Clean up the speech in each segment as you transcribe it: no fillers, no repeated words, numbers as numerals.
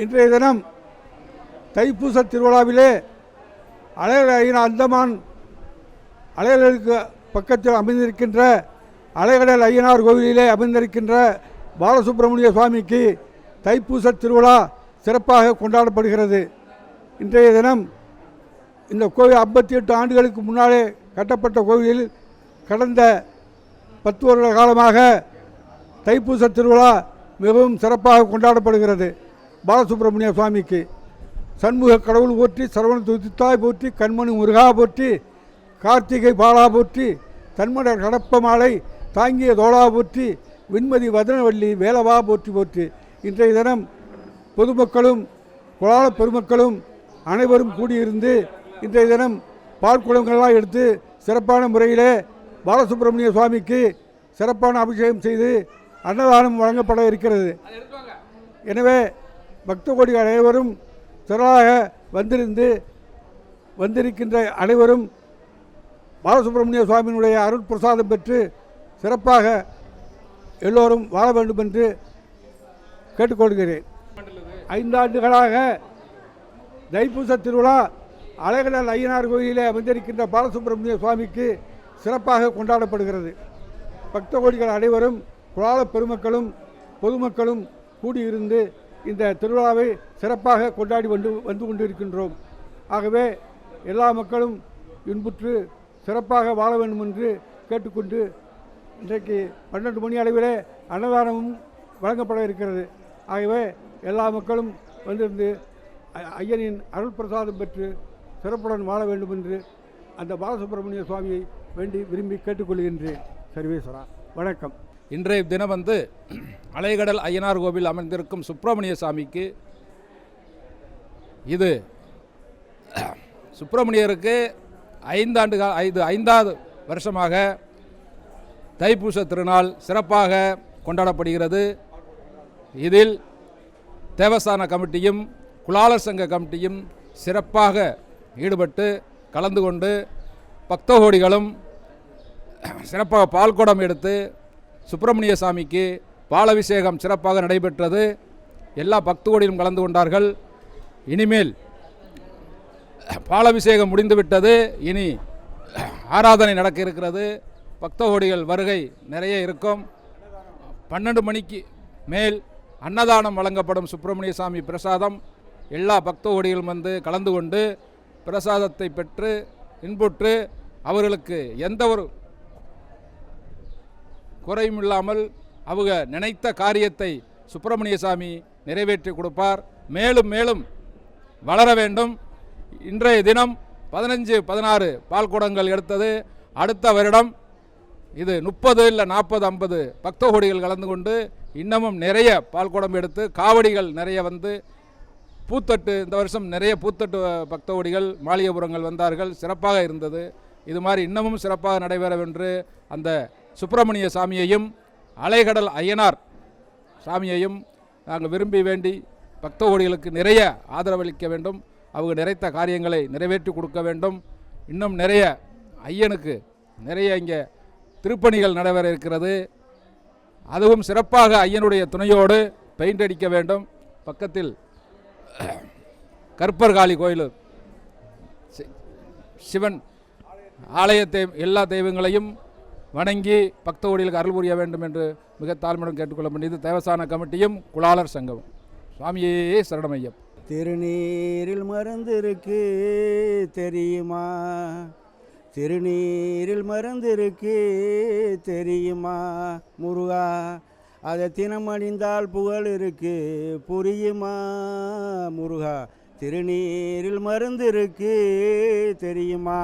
இன்றைய தினம் தைப்பூச திருவிழாவிலே அலைகடல் அந்தமான் அலைகளுக்கு பக்கத்தில் அமைந்திருக்கின்ற அலைகடல் ஐயனார் கோவிலிலே அமைந்திருக்கின்ற பாலசுப்பிரமணிய சுவாமிக்கு தைப்பூச திருவிழா சிறப்பாக கொண்டாடப்படுகிறது. இன்றைய தினம் இந்த கோவில் 58 ஆண்டுகளுக்கு முன்னாலே கட்டப்பட்ட கோவிலில் கடந்த 10 வருட காலமாக தைப்பூச திருவிழா மிகவும் சிறப்பாக கொண்டாடப்படுகிறது. பாலசுப்பிரமணிய சுவாமிக்கு சண்முக கடவுள் போற்றி, சரவண துதித்தாய் போற்றி, கண்மணி முருகா போற்றி, கார்த்திகை பாலா போற்றி, தன்மடர் கடப்ப மாலை தாங்கிய தோளா போற்றி, விண்மதி வதனவல்லி வேலவா போற்றி போற்றி. இன்றைய தினம் பொதுமக்களும் குலால பெருமக்களும் அனைவரும் கூடியிருந்து இன்றைய தினம் பால்குளங்கள்லாம் எடுத்து சிறப்பான முறையிலே பாலசுப்பிரமணிய சுவாமிக்கு சிறப்பான அபிஷேகம் செய்து அன்னதானம் வழங்கப்பட இருக்கிறது. எனவே பக்த கோடிகள் அனைவரும் திரளாக வந்திருக்கின்ற அனைவரும் பாலசுப்பிரமணிய சுவாமியினுடைய அருள் பிரசாதம் பெற்று சிறப்பாக எல்லோரும் வாழ வேண்டும் என்று கேட்டுக்கொள்கிறேன். 5 ஆண்டுகளாக தைப்பூச திருவிழா அலைகடல் ஐயனார் கோயிலிலே அமைந்திருக்கின்ற பாலசுப்பிரமணிய சுவாமிக்கு சிறப்பாக கொண்டாடப்படுகிறது. பக்த கோடிகள் அனைவரும் குலால பெருமக்களும் பொதுமக்களும் கூடியிருந்து இந்த திருவிழாவை சிறப்பாக கொண்டாடி வந்து கொண்டிருக்கின்றோம். ஆகவே எல்லா மக்களும் இன்புற்று சிறப்பாக வாழ வேண்டும் என்று கேட்டுக்கொண்டு இன்றைக்கு 12 மணி அளவிலே அன்னதானமும் வழங்கப்பட இருக்கிறது. ஆகவே எல்லா மக்களும் வந்திருந்து ஐயனின் அருள் பிரசாதம் பெற்று சிறப்புடன் வாழ வேண்டும் என்று அந்த பாலசுப்பிரமணிய சுவாமியை வேண்டி விரும்பி கேட்டுக்கொள்கின்றேன். சர்வேஸ்வரா, வணக்கம். இன்றைய தினம் அலைகடல் ஐயனார் கோவில் அமைந்திருக்கும் சுப்பிரமணிய சாமிக்கு இது சுப்பிரமணியருக்கு 5வது வருஷமாக தைப்பூச திருநாள் சிறப்பாக கொண்டாடப்படுகிறது. இதில் தேவஸ்தான கமிட்டியும் குலாலர் சங்க கமிட்டியும் சிறப்பாக ஈடுபட்டு கலந்து கொண்டு பக்த கோடிகளும் சிறப்பாக பால்குடம் எடுத்து சுப்பிரமணிய சாமிக்கு பாலபிஷேகம் சிறப்பாக நடைபெற்றது. எல்லா பக்த கோடிகளும் கலந்து கொண்டார்கள். இனிமேல் பாலபிஷேகம் முடிந்துவிட்டது, இனி ஆராதனை நடக்க இருக்கிறது. பக்த கோடிகள் வருகை நிறைய இருக்கும். 12 மணிக்கு மேல் அன்னதானம் வழங்கப்படும். சுப்பிரமணிய சாமி பிரசாதம் எல்லா பக்த கோடிகளும் கலந்து கொண்டு பிரசாதத்தை பெற்று இன்புற்று அவர்களுக்கு எந்த ஒரு குறையும் இல்லாமல் அவங்க நினைத்த காரியத்தை சுப்பிரமணிய சாமி நிறைவேற்றி கொடுப்பார். மேலும் மேலும் வளர வேண்டும். இன்றைய தினம் 15, 16 பால்குடங்கள் எடுத்தது. அடுத்த வருடம் இது 30 இல்லை 40, 50 பக்த கோடிகள் கலந்து கொண்டு இன்னமும் நிறைய பால்குடம் எடுத்து காவடிகள் நிறைய பூத்தட்டு, இந்த வருஷம் நிறைய பூத்தட்டு பக்த கோடிகள் மாளிகைபுரங்கள் வந்தார்கள். சிறப்பாக இருந்தது. இது மாதிரி இன்னமும் சிறப்பாக நடைபெறவென்று அந்த சுப்பிரமணிய சாமியையும் அலைகடல் ஐயனார் சாமியையும் நாங்கள் விரும்பி வேண்டி பக்த கோடிகளுக்கு நிறைய ஆதரவளிக்க வேண்டும். அவங்க நிறைத்த காரியங்களை நிறைவேற்றி கொடுக்க வேண்டும். இன்னும் நிறைய ஐயனுக்கு நிறைய இங்கே திருப்பணிகள் நடைபெற இருக்கிறது. அதுவும் சிறப்பாக ஐயனுடைய துணையோடு பெயிண்ட் அடிக்க வேண்டும். பக்கத்தில் கற்பர்காளி கோயில், சிவன் ஆலயத்தை எல்லா தெய்வங்களையும் வணங்கி பக்த கோடிகளுக்கு அருள் புரிய வேண்டும் என்று மிக தாழ்மையுடன் கேட்டுக்கொள்ளப்பட்டது. தேவஸ்தான கமிட்டியும் குலாலர் சங்கமும். சுவாமியே சரணமையம். திருநீரில் மருந்திருக்கு தெரியுமா, திருநீரில் மருந்திருக்கு தெரியுமா முருகா, அதை தினம் அணிந்தால் புகழ் இருக்கு புரியுமா முருகா, திருநீரில் மருந்திருக்கு தெரியுமா.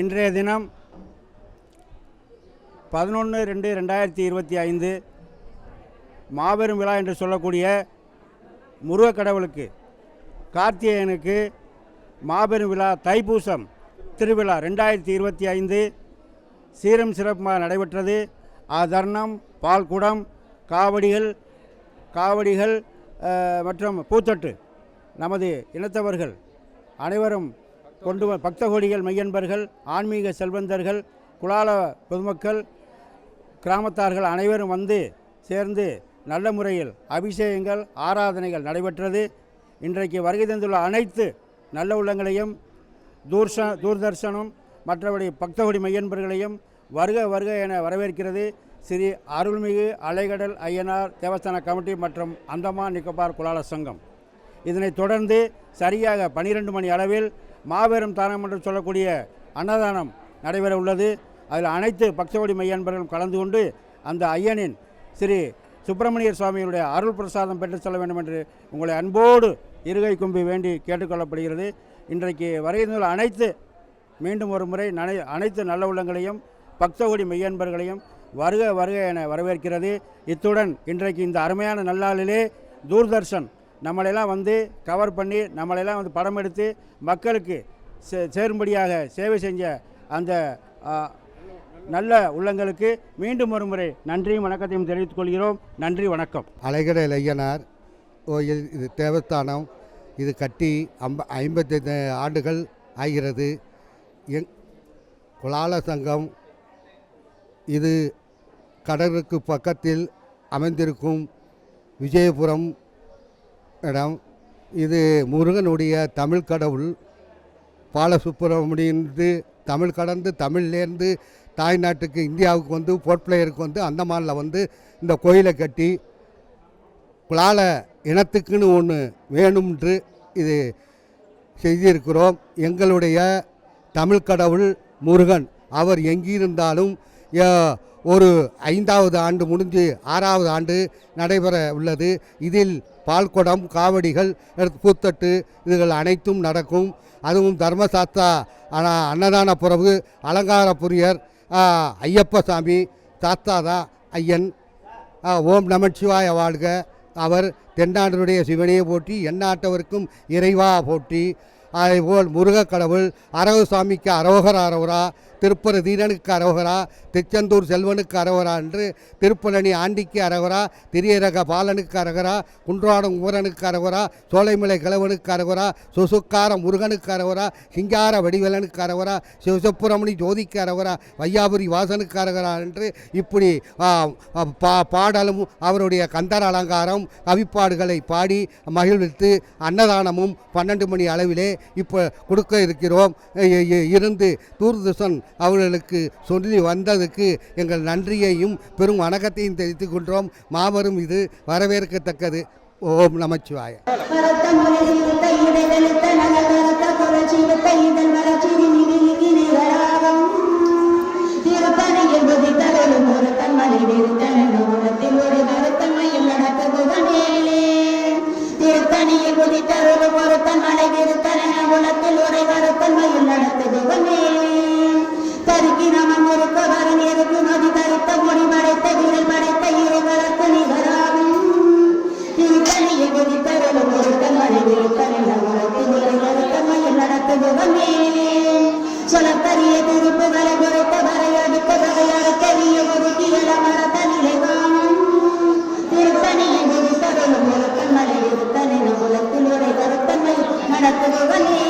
இன்றைய தினம் 11/2/2025 மாபெரும் விழா என்று சொல்லக்கூடிய முருகக் கடவுளுக்கு கார்த்திகேயனுக்கு மாபெரும் விழா தைப்பூசம் திருவிழா 2025 சீரம் சிறப்பாக நடைபெற்றது. அதர்ணம், பால்குடம், காவடிகள் மற்றும் பூத்தட்டு நமது இனத்தவர்கள் அனைவரும் கொண்டு பக்த கோடிகள் மெய்யன்பர்கள், ஆன்மீக செல்வந்தர்கள், குலால பொதுமக்கள், கிராமத்தார்கள் அனைவரும் சேர்ந்து நல்ல முறையில் அபிஷேகங்கள் ஆராதனைகள் நடைபெற்றது. இன்றைக்கு வருகை தந்துள்ள அனைத்து நல்ல உள்ளங்களையும் தூர்தர்ஷனம் மற்றபடி பக்தகோடி மையன்பர்களையும் வருக வருக என வரவேற்கிறது ஸ்ரீ அருள்மிகு அலைகடல் ஐயனார் தேவஸ்தான கமிட்டி மற்றும் அந்தமான் நிக்கோபார் குலால சங்கம். இதனைத் தொடர்ந்து சரியாக 12 மணி அளவில் மாபெரும் தானம் என்று சொல்லக்கூடிய அன்னதானம் நடைபெற உள்ளது. அதில் அனைத்து பக்தகோடி மையன்பர்களும் கலந்து கொண்டு அந்த ஐயனின் ஸ்ரீ சுப்பிரமணியர் சுவாமியுடைய அருள் பிரசாதம் பெற்று செல்ல வேண்டும் என்று உங்களை அன்போடு இருகை கும்பி வேண்டி கேட்டுக்கொள்ளப்படுகிறது. இன்றைக்கு வருகின்ற அனைத்து மீண்டும் ஒரு முறை அனைத்து நல்ல உள்ளங்களையும் பக்தகோடி மெய்யன்பர்களையும் வருக வருக என வரவேற்கிறது. இத்துடன் இன்றைக்கு இந்த அருமையான நல்லாளிலே தூர்தர்ஷன் நம்மளெல்லாம் வந்து கவர் பண்ணி நம்மளெல்லாம் வந்து படம் எடுத்து மக்களுக்கு சேரும்படியாக சேவை செஞ்ச அந்த நல்ல உள்ளங்களுக்கு மீண்டும் ஒரு முறை நன்றியும் வணக்கத்தையும் தெரிவித்துக் கொள்கிறோம். நன்றி, வணக்கம். அலைகடல் ஐயனார் கோயில் இது தேவஸ்தானம். இது கட்டி 55 ஆண்டுகள் ஆகிறது. குலால சங்கம் இது கடலுக்கு பக்கத்தில் அமைந்திருக்கும் விஜயபுரம் இடம். இது முருகனுடைய தமிழ் கடவுள் பாலசுப்பிரமணியன் தமிழ் கடந்து தமிழ்லேருந்து தாய்நாட்டுக்கு இந்தியாவுக்கு வந்து போர்ட் பிளேயருக்கு வந்து அந்தமானில் வந்து இந்த கோயிலை கட்டி குலால இனத்துக்குன்னு ஒன்று வேணும்ன்று இது செய்திருக்கிறோம். எங்களுடைய தமிழ் கடவுள் முருகன் அவர் எங்கிருந்தாலும் ஒரு 5வது ஆண்டு முடிஞ்சு 6வது ஆண்டு நடைபெற உள்ளது. இதில் பால்குடம், காவடிகள், பூத்தட்டு இதுகள் அனைத்தும் நடக்கும். அதுவும் தர்மசாஸ்தா அன்னதான புறவு அலங்கார புரியர் ஐயப்பசாமி சாஸ்தாதா ஐயன் ஓம் நமச்சிவாய வாழ்க. அவர் தென்னாடுடைய சிவனையை போற்றி எந்நாட்டவருக்கும் இறைவா போற்றி. அதேபோல் முருகக் கடவுள் அரவசாமிக்கு அரோகரா, திருப்பர தீரனுக்கு அரோகரா, திருச்செந்தூர் செல்வனுக்கு அரோகரா என்று திருப்பழனி ஆண்டிக்கு அரோகரா, திரியரக பாலனுக்கு அரோகரா, குன்றாடம் ஊரனுக்கு அரோகரா, சோலைமலை கிழவனுக்கு அரோகரா, சுசுக்கார முருகனுக்கு அரோகரா, சிங்கார வடிவலனுக்கு அரோகரா, சிவசுப்பிரமணி ஜோதிக்கு அரோகரா, வையாபுரி வாசனுக்கு அரோகரா என்று இப்படி பாடலும் அவருடைய கந்தர் அலங்காரம் கவிப்பாடுகளை பாடி மகிழ்வித்து அன்னதானமும் 12 மணி அளவிலே இப்போ கொடுக்க இருக்கிறோம். இருந்து தூர்தர்ஷன் அவர்களுக்கு சொல்லி வந்ததுக்கு எங்கள் நன்றியையும் பெரும் வணக்கத்தையும் தெரிவித்துக் கொண்டோம். மாபெரும் இது வரவேற்கத்தக்கது. ஓம் நமச்சிவாய. திருத்தணியில் உதித்தருளும் ஒருத்தன் மலை திருத்தன குலத்தில் உரை கருத்தன்மையில் நடத்துகுவனே. தருக்கி நமன் ஒருக்க வரன் எருக்கு நதி தரித்த மொழி படைத்த விரல் படைத்த இருவருக்கு நிகராகும். திருத்தணியில் உதித்தருளும் ஒருத்தன் மலை திருத்தன குலத்தில் உரை கருத்தன்மையில் நடத்துகுவனே. சொலத்தறிய திருப்புகளை குறைத்த வரையடுக்க வரையடுக்கரிய ஒதுக்கியல மரத்த நிலை காணும். திருத்தணியில் உதித்தருளும் ஒருத்தன் மலை திருத்தன குலத்தில் உரை கருத்தன்மை நடத்துகுவனே.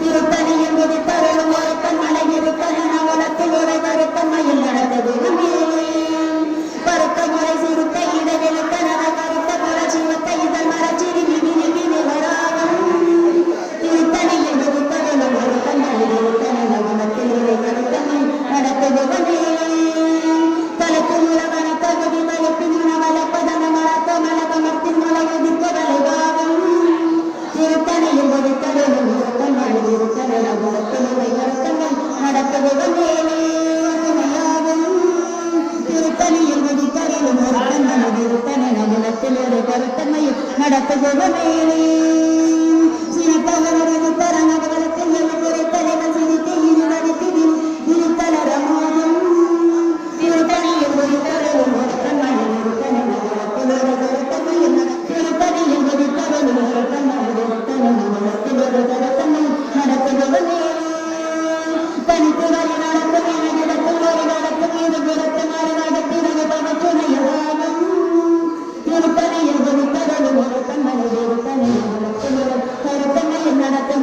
திருத்தணியில் உதித்தருளும் ஒருத்தன் மலை திருத்தன குலத்தில் உரை கருத்தன்மையில் நடத்துகுவனே. கருத்த முறை சிறுத்த இடவெளுத்த நல கருத்த குல சிவத்த இதழ் மரச்சிறி விதி நிதி நிகராகும். திருத்தணியில் உதித்தருளும் ஒருத்தன் மலை திருத்தன குலத்தில் உரை கருத்தன்மை நடத்துகுவனே. தலத்து முலகன தகுதி தலுப்பு மனவளப்பதன மலத்த மலகமத்தின் மலகுதிக்க வலைவாகும். திருத்தணியில் உதித்தருளும் ஒருத்தன் மலை திருத்தன குலத்தில் உரை கருத்தன்மை நடத்துகுவனே. திருத்தணியில் உதித்தருளும் ஒருத்தன் மலை திருத்தன குலத்தில் உரை கருத்தன்மை நடத்துகுவனே. சிரித்தவரது தரங்கவலத்தில் எழுதுரை தலைவன் சிரித்து இருவருக்கு இருத்தலரமோதும். திருத்தணியில் உதித்தருளும் ஒருத்தன் மலை திருத்தன குலத்தில் உரை கருத்தன்மை திருத்தணியில் உதித்தருளும் ஒருத்தன் மலை திருத்தன குலத்தில் உரை கருத்தன்மை நடத்துகுவனே. தனித்து வழி நடக்கும் என நடக்கும் ஒரு நடக்கும் இது குரத்து மாறு நடத்தினது பவத்துணையாகும். திருத்தணியில் உதித்தருளும் ஒருத்தன் மலை திருத்தன குலத்தில் உரை கருத்தன்மையில் நடத்தும்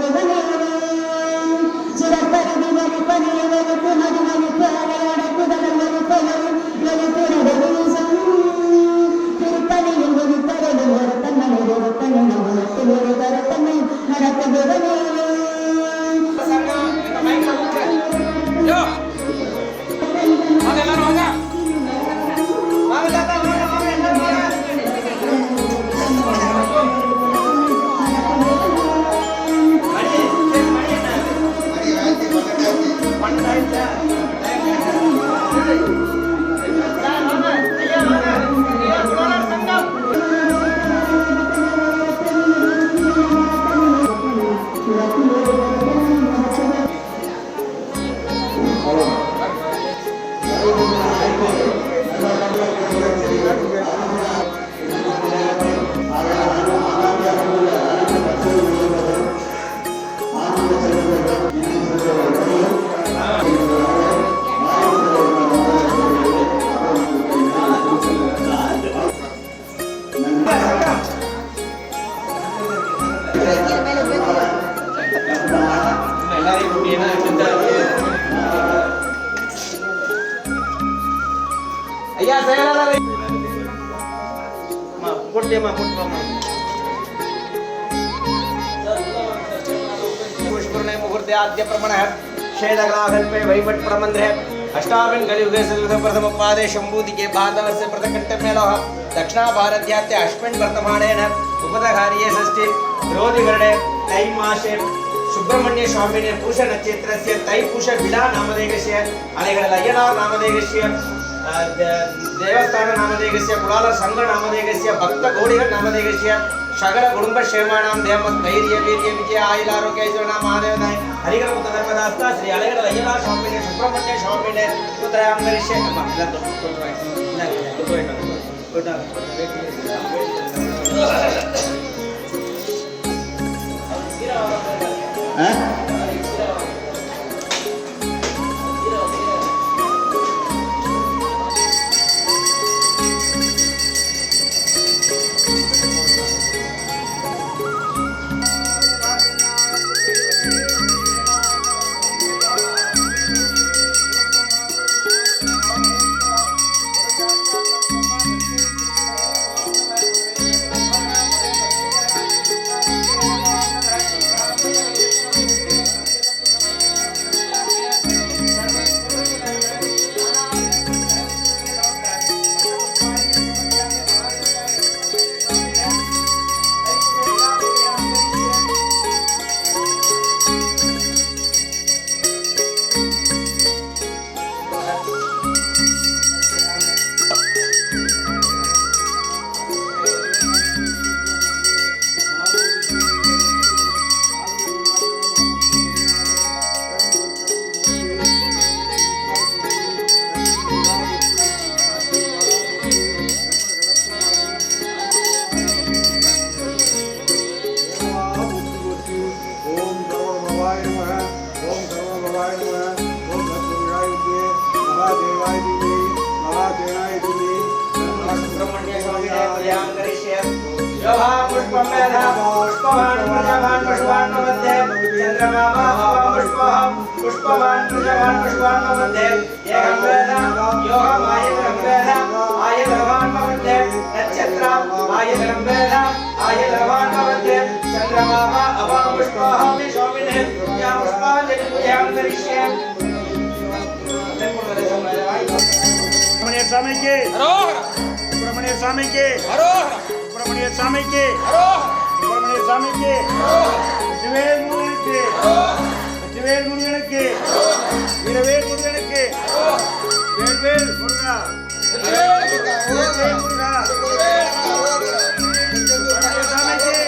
मुहूर्ते आद्य प्रमण शेदग्राहल्पे वैवट प्रबंध अष्टाविन कलियुगे प्रथम पादे शंभूति के भादवर्ष प्रथकंठ मेलोह दक्षिणा भारत्यात्य अश्विन वर्तमानेन उपदहार्ये षष्ठी विरोधि वर्णे तै मासे सुब्रह्मण्य स्वामिने पूष नक्षत्रस्य तैपूष विला नामधेयस्य अनेगल अय्यनार नामधेयस्य देवस्थान नामधेयस्य कुलाल संघ नामधेयस्य भक्त गौडिग नामधेयस्य सगल कुटुंब क्षेमाणां देवमत धैर्य वीर्य विजय आयुर आरोग्य ऐश्वर्य महादेवनाय हरिगर मुक्त धर्मदास्ता श्री अलेगल अय्यनार स्वामिने सुब्रह्मण्य स्वामिने पुत्रयांगरिष्य पुष्पवान प्रजावान पुष्पवान मध्ये एकं वेद योगम आयतनं वेद आयतनवान मध्ये नक्षत्र आयतनं वेद आयतनवान मध्ये चंद्रमा अवा पुष्पहं स्वामिने या पुष्पांजलि पूजां करिष्ये सुब्रमण्य स्वामी के हरोहर सुब्रमण्य स्वामी के हरोहर सुब्रमण्य स्वामी के हरोहर सुब्रमण्य स्वामी के हरोहर शिवेल मुनि के हरोहर वेल मुरुगனுக்கு வீரவேல் முருகனுக்கு வேல் முருகா வேல் முருகா சாமிக்கு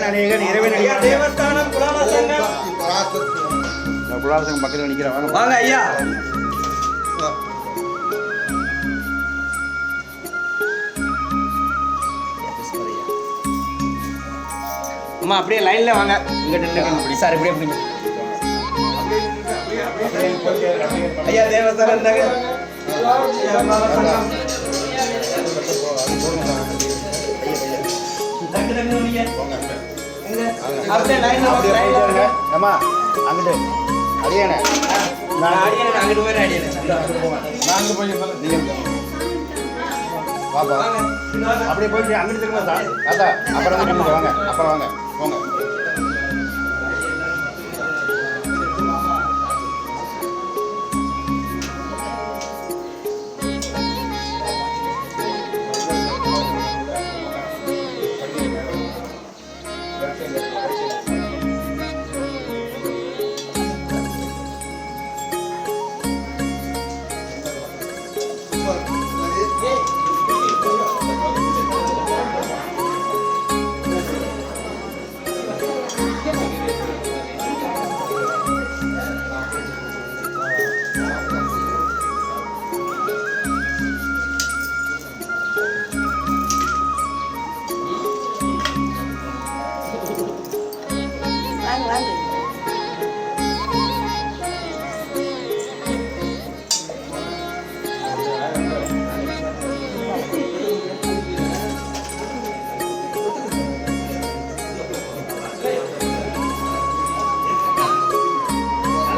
நினைக்கிறேன் அநேக நிறைவேறி ஐயா தேவஸ்தானம் குலால சங்கம் குலாசங்கம் பக்கத்தில் நிற்கிறேன் வாங்க வாங்க ஐயா. அம்மா அப்படியே லைன்ல வாங்க. இங்கிட்ட நின்று சார் இப்படியே பிடிங்க. ஐயா தேவஸ்தானம் இருந்தாங்க. அப்படியே லைன்ல வாங்க. அம்மா அங்கிட்டு அடியானே நான் அடியேன் அங்கிட்டு போய் அடியேன். நாங்கள் போய் நீங்கள் வாப்பா அப்படியே போயிட்டு அங்கிட்டு திரும்ப சார் தாத்தா அப்புறம் வந்து நிமிஷம் வாங்க அப்புறம் வாங்க போங்க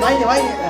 வாங்க வாங்க